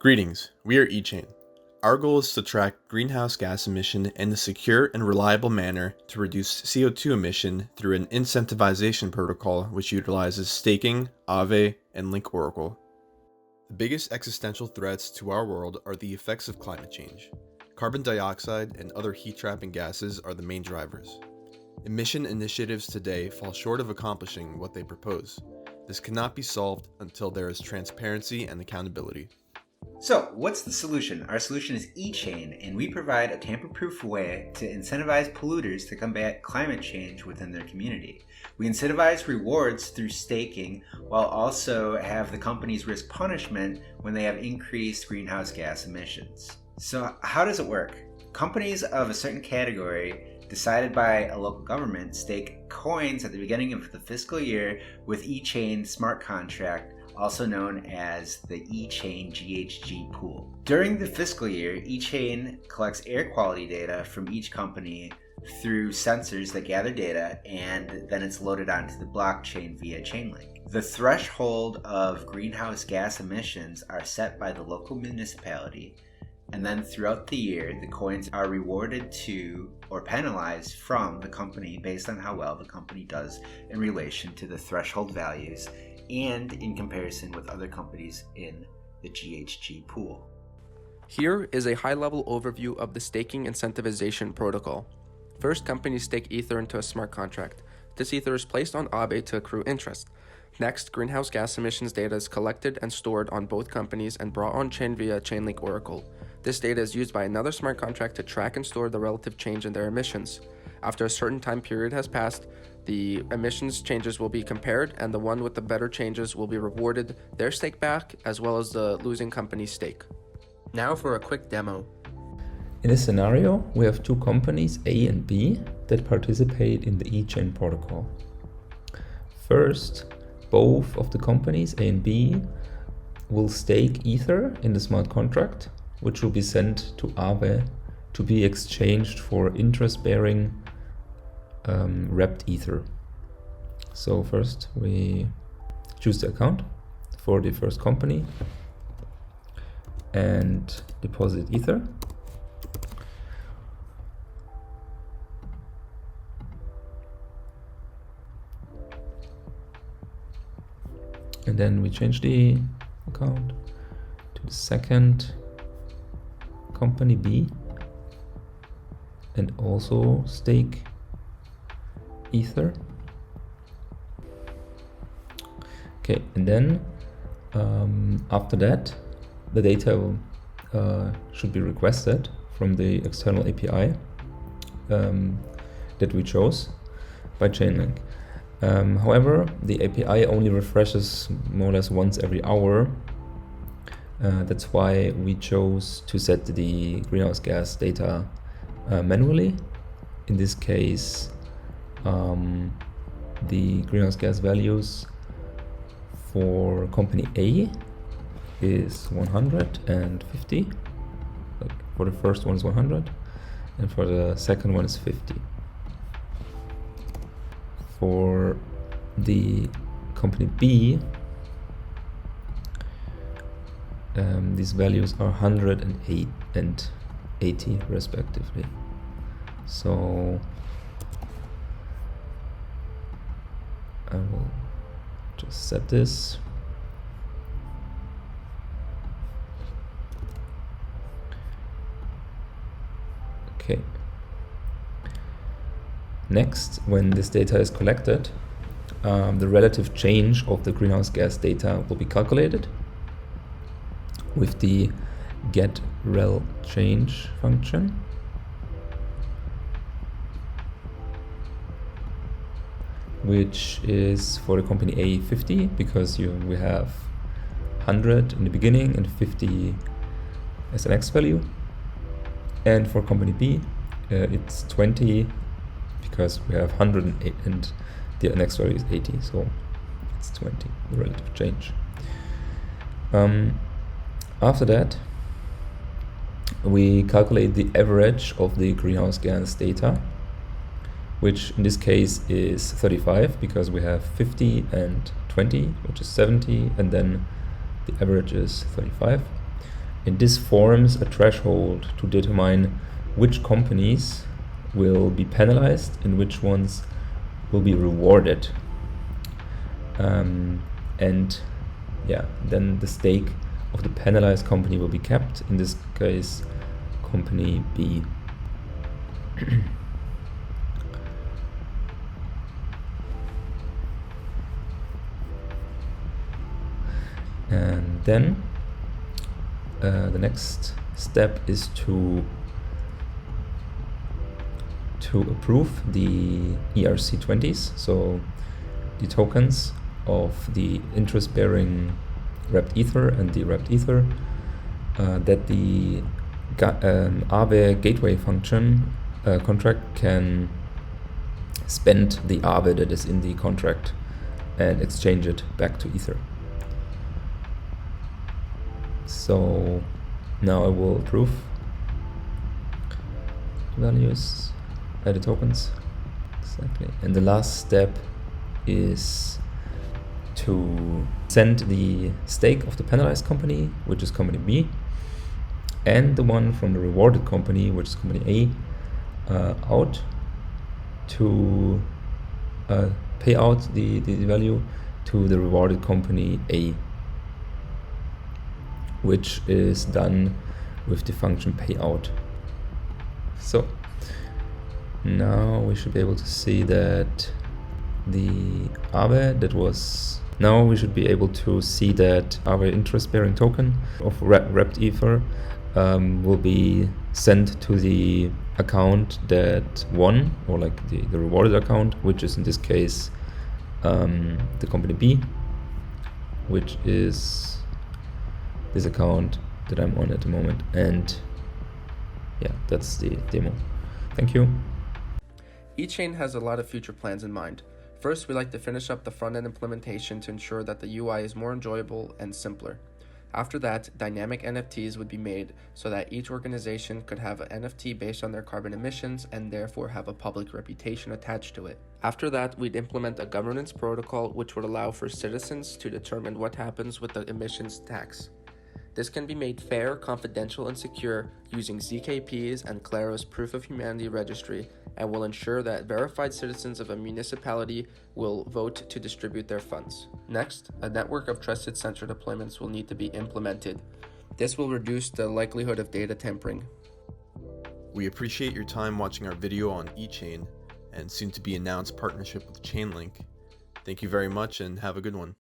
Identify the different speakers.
Speaker 1: Greetings, we are eChain. Our goal is to track greenhouse gas emission in a secure and reliable manner to reduce CO2 emission through an incentivization protocol which utilizes staking, Aave, and Link Oracle. The biggest existential threats to our world are the effects of climate change. Carbon dioxide and other heat-trapping gases are the main drivers. Emission initiatives today fall short of accomplishing what they propose. This cannot be solved until there is transparency and accountability.
Speaker 2: So, what's the solution? Our solution is eChain, and we provide a tamper-proof way to incentivize polluters to combat climate change within their community. We incentivize rewards through staking, while also have the companies risk punishment when they have increased greenhouse gas emissions. So, how does it work? Companies of a certain category decided by a local government stake coins at the beginning of the fiscal year with eChain smart contract, also known as the eChain GHG pool. During the fiscal year, eChain collects air quality data from each company through sensors that gather data, and then it's loaded onto the blockchain via Chainlink. The threshold of greenhouse gas emissions are set by the local municipality, and then throughout the year, the coins are rewarded to or penalized from the company based on how well the company does in relation to the threshold values and in comparison with other companies in the GHG pool.
Speaker 3: Here is a high-level overview of the staking incentivization protocol. First, companies stake Ether into a smart contract. This Ether is placed on Aave to accrue interest. Next, greenhouse gas emissions data is collected and stored on both companies and brought on-chain via Chainlink Oracle. This data is used by another smart contract to track and store the relative change in their emissions. After a certain time period has passed, the emissions changes will be compared, and the one with the better changes will be rewarded their stake back, as well as the losing company's stake. Now for a quick demo.
Speaker 4: In this scenario, we have two companies, A and B, that participate in the eChain protocol. First, both of the companies, A and B, will stake Ether in the smart contract, which will be sent to Aave to be exchanged for interest-bearing wrapped Ether. So first we choose the account for the first company and deposit Ether. And then we change the account to the second company, B, and also stake Ether. Okay, and then after that, the data should be requested from the external API that we chose by Chainlink. However, the API only refreshes more or less once every hour. That's why we chose to set the greenhouse gas data manually. In this case, the greenhouse gas values for company A is 150. Like for the first one is 100, and for the second one is 50. For the company B, these values are 108 and 80 respectively. So I will just set this. Okay. Next, when this data is collected, the relative change of the greenhouse gas data will be calculated with the getRelChange function. Which is for the company A 50, because we have 100 in the beginning and 50 as an X value. And for company B, it's 20 because we have 108 and the next value is 80, so it's 20, the relative change. After that, we calculate the average of the greenhouse gas data, which in this case is 35 because we have 50 and 20, which is 70, and then the average is 35. And this forms a threshold to determine which companies will be penalized and which ones will be rewarded. And yeah, then the stake of the penalized company will be kept, in this case company B. And then the next step is to approve the ERC20s, so the tokens of the interest-bearing wrapped ether and the wrapped ether, that the Aave gateway function contract can spend the Aave that is in the contract and exchange it back to ether. So now I will approve values, the tokens, exactly. And the last step is to send the stake of the penalized company, which is company B, and the one from the rewarded company, which is company A, out to pay out the value to the rewarded company A, which is done with the function payout. So now we should be able to see that the Aave that was, now we should be able to see that our interest-bearing token of wrapped ether will be sent to the account that won, or like the rewarded account, which is in this case the company B, which is this account that I'm on at the moment. And yeah, that's the demo. Thank you.
Speaker 3: eChain has a lot of future plans in mind. First, we like to finish up the front-end implementation to ensure that the UI is more enjoyable and simpler. After that, dynamic NFTs would be made so that each organization could have an NFT based on their carbon emissions and therefore have a public reputation attached to it. After that, we'd implement a governance protocol which would allow for citizens to determine what happens with the emissions tax. This can be made fair, confidential, and secure using ZKPs and Claro's Proof of Humanity registry, and will ensure that verified citizens of a municipality will vote to distribute their funds. Next, a network of trusted sensor deployments will need to be implemented. This will reduce the likelihood of data tampering.
Speaker 1: We appreciate your time watching our video on eChain and soon to be announced partnership with Chainlink. Thank you very much and have a good one.